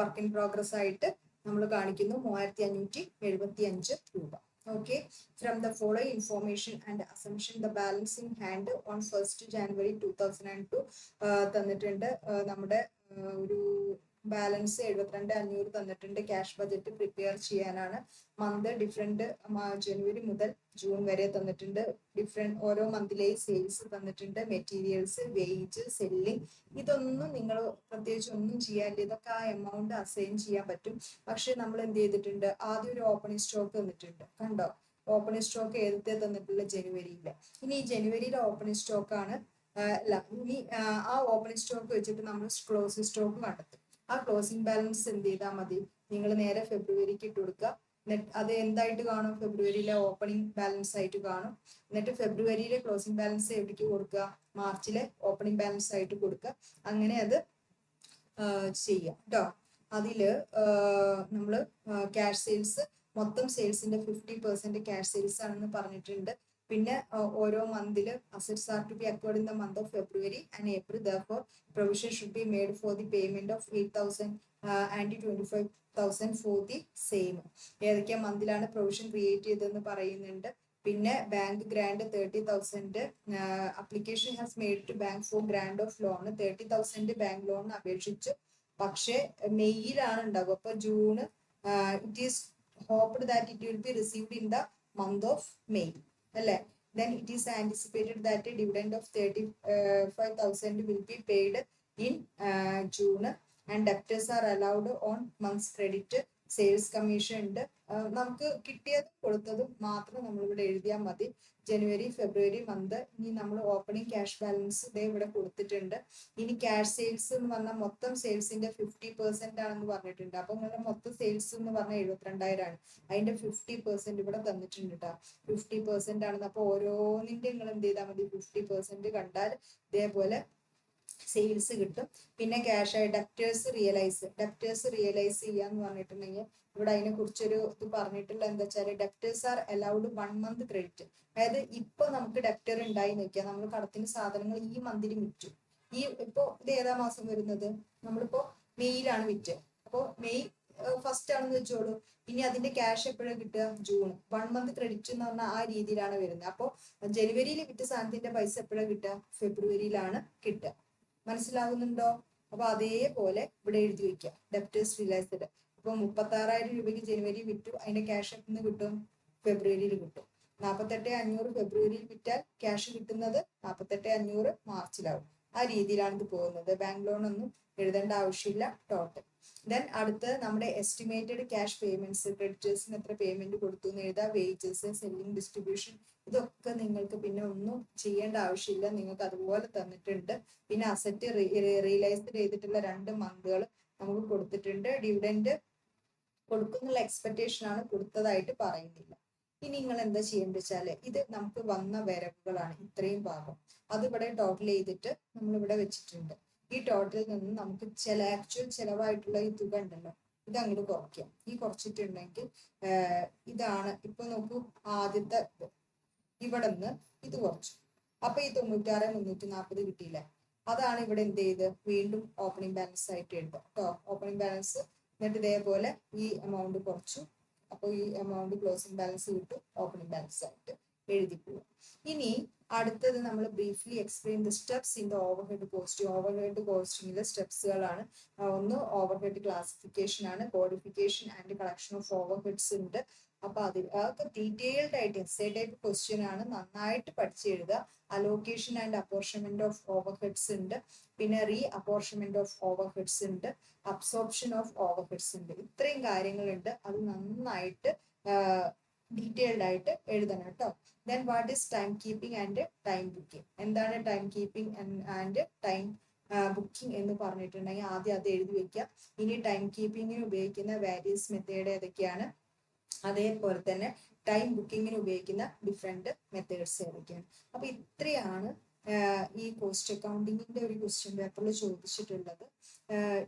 വർക്ക് ഇൻ പ്രോഗ്രസ് ആയിട്ട് നമ്മൾ കാണിക്കുന്നു 3,575 രൂപ. Okay, from the following information and assumption, the balance in hand on 1st January 2002 തന്നിട്ടുണ്ട്. നമ്മുടെ ഒരു ബാലൻസ് 72,500 തന്നിട്ടുണ്ട്. ക്യാഷ് ബജറ്റ് പ്രിപ്പയർ ചെയ്യാനാണ്. മന്ത് ഡിഫറെന്റ് ജനുവരി മുതൽ ജൂൺ വരെ തന്നിട്ടുണ്ട്. ഡിഫറെന്റ് ഓരോ മന്തിലെയും സെയിൽസ് തന്നിട്ടുണ്ട്, മെറ്റീരിയൽസ്, വേജ്, സെല്ലിംഗ്. ഇതൊന്നും നിങ്ങൾ പ്രത്യേകിച്ച് ഒന്നും ചെയ്യാനില്ല. ഇതൊക്കെ ആ എമൗണ്ട് അസൈൻ ചെയ്യാൻ പറ്റും. പക്ഷെ നമ്മൾ എന്ത് ചെയ്തിട്ടുണ്ട്? ആദ്യം ഒരു ഓപ്പണിംഗ് സ്റ്റോക്ക് തന്നിട്ടുണ്ട്, കണ്ടോ? ഓപ്പണിംഗ് സ്റ്റോക്ക് ഏതൊക്കെ തന്നിട്ടുള്ള? ജനുവരിയിലെ. ഇനി ഈ ജനുവരിയിലെ ഓപ്പണിംഗ് സ്റ്റോക്ക് ആണ് അല്ല, ഇനി ആ ഓപ്പണിംഗ് സ്റ്റോക്ക് വെച്ചിട്ട് നമ്മൾ ക്ലോസിംഗ് സ്റ്റോക്ക് കണ്ടെത്തും. ആ ക്ലോസിംഗ് ബാലൻസ് എന്ത് ചെയ്താൽ മതി? നിങ്ങൾ നേരെ ഫെബ്രുവരിക്ക് ഇട്ട് കൊടുക്കുക. അത് എന്തായിട്ട് കാണും? ഫെബ്രുവരിയിലെ ഓപ്പണിംഗ് ബാലൻസ് ആയിട്ട് കാണും. എന്നിട്ട് ഫെബ്രുവരിയിലെ ക്ലോസിംഗ് ബാലൻസ് എവിടേക്ക് കൊടുക്കുക? മാർച്ചിലെ ഓപ്പണിംഗ് ബാലൻസ് ആയിട്ട് കൊടുക്കുക. അങ്ങനെ അത് ചെയ്യാം കേട്ടോ. അതില് നമ്മള് ക്യാഷ് സെയിൽസ്, മൊത്തം സെയിൽസിന്റെ 50% ക്യാഷ് സെയിൽസ് ആണെന്ന് പറഞ്ഞിട്ടുണ്ട്. പിന്നെ ഓരോ മന്തില് assets are to be acquired in the month of February and April. Therefore, provision should be made for the payment of 8,000 and 25,000 for the same. ഏതൊക്കെ മന്തിലാണ് പ്രൊവിഷൻ ക്രിയേറ്റ് ചെയ്തതെന്ന് പറയുന്നുണ്ട്. പിന്നെ bank grant 30,000. Application has made to bank for grant of loan. 30,000 bank ലോണിന് അപേക്ഷിച്ചു. പക്ഷെ മെയ്യിലാണ് ഉണ്ടാകുക. അപ്പൊ June it is hoped that it will be received in the month of May അല്ലേ? Then it is anticipated that a dividend of 35,000 will be paid in June and debtors are allowed on month's credit. Sales commission ഉണ്ട്. നമുക്ക് കിട്ടിയതും കൊടുത്തതും മാത്രം നമ്മൾ ഇവിടെ എഴുതിയാൽ മതി. ജനുവരി ഫെബ്രുവരി മന്ത്. ഇനി നമ്മൾ ഓപ്പണിംഗ് ക്യാഷ് ബാലൻസ് ഇതേ ഇവിടെ കൊടുത്തിട്ടുണ്ട്. ഇനി ക്യാഷ് സെയിൽസ് എന്ന് പറഞ്ഞാൽ മൊത്തം സെയിൽസിന്റെ 50% ആണെന്ന് പറഞ്ഞിട്ടുണ്ട്. അപ്പൊ നിങ്ങളുടെ മൊത്തം സെയിൽസ് എന്ന് പറഞ്ഞാൽ 72,000 ആണ്. അതിന്റെ 50% ഇവിടെ തന്നിട്ടുണ്ട് കേട്ടോ. 50% ആണെന്ന്. അപ്പൊ ഓരോന്നിന്റെ നിങ്ങൾ എന്ത് ചെയ്താൽ മതി? 50% കണ്ടാൽ ഇതേപോലെ സെയിൽസ് കിട്ടും. പിന്നെ ക്യാഷ് ആയി ഡെപ്റ്റേഴ്സ് റിയലൈസ് ചെയ്യാന്ന് പറഞ്ഞിട്ടുണ്ടെങ്കിൽ ഇവിടെ അതിനെ കുറിച്ചൊരു ഇത് പറഞ്ഞിട്ടുള്ള എന്താ വെച്ചാൽ debtors are allowed 1 month credit. അതായത് ഇപ്പൊ നമുക്ക് ഡെപ്റ്റർ ഉണ്ടായി നിൽക്കുക, നമ്മൾ കടത്തിന് സാധനങ്ങൾ ഈ മന്തിൽ വിറ്റു. ഇപ്പൊ ഇത് ഏതാ മാസം വരുന്നത്? നമ്മളിപ്പോ മെയ്യിലാണ് വിറ്റ്. അപ്പൊ മെയ് ഫസ്റ്റ് ആണെന്ന് വെച്ചോളൂ. ഇനി അതിന്റെ ക്യാഷ് എപ്പോഴാണ് കിട്ടുക? ജൂൺ. 1 month ക്രെഡിറ്റ് എന്ന് പറഞ്ഞാൽ ആ രീതിയിലാണ് വരുന്നത്. അപ്പൊ ജനുവരിയിൽ വിറ്റ സാധനത്തിന്റെ പൈസ എപ്പോഴാണ് കിട്ടുക? ഫെബ്രുവരിയിലാണ് കിട്ടുക. മനസ്സിലാകുന്നുണ്ടോ? അപ്പൊ അതേപോലെ ഇവിടെ എഴുതി വെക്കുക ഡെപ്റ്റേഴ്സ് റിയലൈസ്ഡ്. അപ്പൊ 36,000 രൂപയ്ക്ക് ജനുവരി വിറ്റു, അതിന്റെ ക്യാഷ് എന്ന് കിട്ടും? ഫെബ്രുവരിയിൽ കിട്ടും. 48,500 ഫെബ്രുവരിയിൽ വിറ്റാൽ ക്യാഷ് കിട്ടുന്നത് 48,500 മാർച്ചിലാവും. ആ രീതിയിലാണ് ഇത് പോകുന്നത്. ബാങ്ക് ലോൺ ഒന്നും എഴുതേണ്ട ആവശ്യമില്ല. ടോട്ടൽ. ദെൻ അടുത്ത് നമ്മുടെ എസ്റ്റിമേറ്റഡ് ക്യാഷ് പേയ്മെന്റ്സ്. ക്രെഡിറ്റേഴ്സിന് എത്ര പേയ്മെന്റ് കൊടുത്തു എന്ന് എഴുതാം. വേജസ്, സെല്ലിംഗ്, ഡിസ്ട്രിബ്യൂഷൻ, ഇതൊക്കെ നിങ്ങൾക്ക് പിന്നെ ഒന്നും ചെയ്യേണ്ട ആവശ്യമില്ല. നിങ്ങൾക്ക് അതുപോലെ തന്നിട്ടുണ്ട്. പിന്നെ അസറ്റ് റിയലൈസ്ഡ് ചെയ്തിട്ടുള്ള 2 മന്തുകൾ നമുക്ക് കൊടുത്തിട്ടുണ്ട്. ഡിവിഡൻഡ് കൊടുക്കുന്നുള്ള എക്സ്പെക്ടേഷൻ ആണ്, കൊടുത്തതായിട്ട് പറയുന്നില്ല. ഇനി നിങ്ങൾ എന്താ ചെയ്യേണ്ടത് വെച്ചാല് ഇത് നമുക്ക് വന്ന വരവുകളാണ് ഇത്രയും ഭാഗം. അതിവിടെ ടോട്ടൽ ചെയ്തിട്ട് നമ്മൾ ഇവിടെ വെച്ചിട്ടുണ്ട്. ഈ ടോട്ടലിൽ നിന്ന് നമുക്ക് ആക്ച്വൽ ചെലവായിട്ടുള്ള ഈ തുക ഉണ്ടല്ലോ ഇത് അങ്ങോട്ട് കുറയ്ക്കാം. ഈ കുറച്ചിട്ടുണ്ടെങ്കിൽ ഇതാണ് ഇപ്പൊ നോക്കൂ ആദ്യത്തെ ഇവിടെ നിന്ന് ഇത് കുറച്ചു. അപ്പൊ ഈ 96,340 കിട്ടിയില്ലേ? അതാണ് ഇവിടെ എന്ത് ചെയ്ത് വീണ്ടും ഓപ്പണിംഗ് ബാലൻസ് ആയിട്ട് എഴുതാം കേട്ടോ. ഓപ്പണിംഗ് ബാലൻസ് എന്നിട്ട് ഇതേപോലെ ഈ എമൗണ്ട് കുറച്ചു. അപ്പോൾ ഈ എമൗണ്ട് ക്ലോസിംഗ് ബാലൻസ് കിട്ടും, ഓപ്പണിംഗ് ബാലൻസ് ആയിട്ട് എഴുതി പോവും. ഇനി അടുത്തത് നമ്മൾ briefly explain the steps in the overhead costing. Overhead കോസ്റ്റിംഗിലെ സ്റ്റെപ്സുകളാണ്. ഒന്ന് ഓവർഹെഡ് ക്ലാസിഫിക്കേഷൻ ആണ്, codification and collection of overheads ഉണ്ട്. അപ്പൊ അതൊക്കെ ഡീറ്റെയിൽഡ് ആയിട്ട് എസ്സേ ടൈപ്പ് ക്വസ്റ്റ്യൻ ആണ്, നന്നായിട്ട് പഠിച്ചെഴുതുക. Allocation and apportionment of overheads ഉണ്ട്, പിന്നെ റീ അപ്പോർഷൻമെന്റ് ഓഫ് ഓവർഹെഡ്സ് ഉണ്ട്, അബ്സോർപ്ഷൻ ഓഫ് ഓവർഹെഡ്സ് ഉണ്ട്. ഇത്രയും കാര്യങ്ങളുണ്ട്. അത് നന്നായിട്ട് ഡീറ്റെയിൽഡ് ആയിട്ട് എഴുതണം കേട്ടോ. Then what is time keeping and time booking. എന്താണ് time keeping and time booking എന്ന് പറഞ്ഞിട്ടുണ്ടെങ്കിൽ ആദ്യം അത് എഴുതി വെക്കുക. ഇനി ടൈം കീപ്പിങ്ങിന് ഉപയോഗിക്കുന്ന വാരിയസ് മെത്തേഡ് ഏതൊക്കെയാണ്, അതേപോലെ തന്നെ ടൈം ബുക്കിങ്ങിന് ഉപയോഗിക്കുന്ന ഡിഫറെന്റ് മെത്തേഡ്സ് ഏതൊക്കെയാണ്. അപ്പൊ ഇത്രയാണ് ഈ കോസ്റ്റ് അക്കൗണ്ടിങ്ങിന്റെ ഒരു ക്വസ്റ്റ്യൻ പേപ്പറിൽ ചോദിച്ചിട്ടുള്ളത്.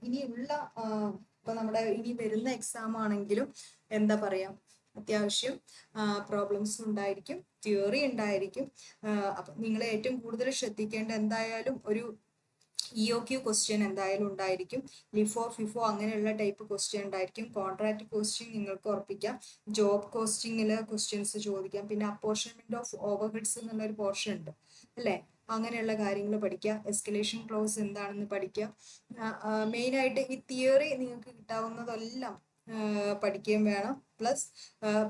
ഇനിയുള്ള ഇപ്പൊ നമ്മുടെ ഇനി വരുന്ന എക്സാം ആണെങ്കിലും എന്താ പറയാ അത്യാവശ്യം പ്രോബ്ലംസ് ഉണ്ടായിരിക്കും, തിയറി ഉണ്ടായിരിക്കും. അപ്പൊ നിങ്ങൾ ഏറ്റവും കൂടുതൽ ശ്രദ്ധിക്കേണ്ട എന്തായാലും ഒരു EOQ ക്വസ്റ്റ്യൻ എന്തായാലും ഉണ്ടായിരിക്കും. ലിഫോ ഫിഫോ അങ്ങനെയുള്ള ടൈപ്പ് ക്വസ്റ്റ്യൻ ഉണ്ടായിരിക്കും. കോൺട്രാക്ട് കോസ്റ്റിംഗ് നിങ്ങൾക്ക് ഉറപ്പിക്കാം. ജോബ് കോസ്റ്റിംഗില് ക്വസ്റ്റ്യൻസ് ചോദിക്കാം. പിന്നെ അപ്പോർഷൻമെന്റ് ഓഫ് ഓവർഹെഡ്സ് എന്നുള്ള ഒരു പോർഷൻ ഉണ്ട് അല്ലെ, അങ്ങനെയുള്ള കാര്യങ്ങൾ പഠിക്കുക. എസ്കലേഷൻ ക്ലോസ് എന്താണെന്ന് പഠിക്കുക. മെയിനായിട്ട് ഈ തിയറി നിങ്ങൾക്ക് കിട്ടാവുന്നതെല്ലാം പഠിക്കുകയും വേണം. പ്ലസ്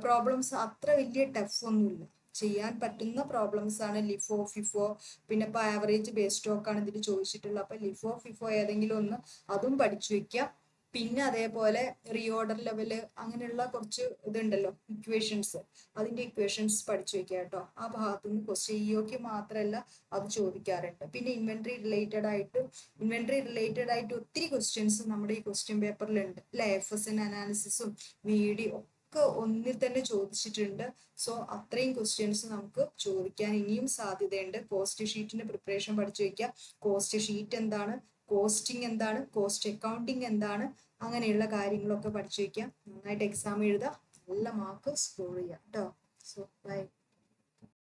പ്രോബ്ലംസ് അത്ര വലിയ ടഫ് ഒന്നുമില്ല, ചെയ്യാൻ പറ്റുന്ന പ്രോബ്ലംസ് ആണ്. ലിഫോ ഫിഫോ പിന്നെ ഇപ്പൊ ആവറേജ് ബേസ് സ്റ്റോക്ക് ആണ് ഇതിൽ ചോദിച്ചിട്ടുള്ളത്. അപ്പൊ ലിഫോ ഫിഫോ ഏതെങ്കിലും ഒന്ന് അതും പഠിച്ചു വെക്കാം. പിന്നെ അതേപോലെ റീഓർഡർ ലെവല് അങ്ങനെയുള്ള കുറച്ച് ഇതുണ്ടല്ലോ ഇക്വേഷൻസ്, അതിന്റെ ഇക്വേഷൻസ് പഠിച്ചു വെക്കുക കേട്ടോ. ആ ഭാഗത്തുനിന്ന് ക്വസ്റ്റ്യൻ EOQ മാത്രമല്ല അത് ചോദിക്കാറുണ്ട്. പിന്നെ ഇൻവെന്ററി റിലേറ്റഡ് ആയിട്ട് ഒത്തിരി ക്വസ്റ്റ്യൻസ് നമ്മുടെ ഈ ക്വസ്റ്റ്യൻ പേപ്പറിലുണ്ട് അല്ലെ. FSN അനാലിസിസും VD ഒക്കെ ഒന്നിൽ തന്നെ ചോദിച്ചിട്ടുണ്ട്. സോ അത്രയും ക്വസ്റ്റ്യൻസ് നമുക്ക് ചോദിക്കാൻ ഇനിയും സാധ്യതയുണ്ട്. കോസ്റ്റ് ഷീറ്റിന്റെ പ്രിപ്പറേഷൻ പഠിച്ചു വെക്കുക. കോസ്റ്റ് ഷീറ്റ് എന്താണ്, കോസ്റ്റിംഗ് എന്താണ്, കോസ്റ്റ് അക്കൗണ്ടിങ് എന്താണ്, അങ്ങനെയുള്ള കാര്യങ്ങളൊക്കെ പഠിച്ചു വെക്കുക. നന്നായിട്ട് എക്സാം എഴുതുക, നല്ല മാർക്ക് സ്കോർ ചെയ്യുക കേട്ടോ. So by.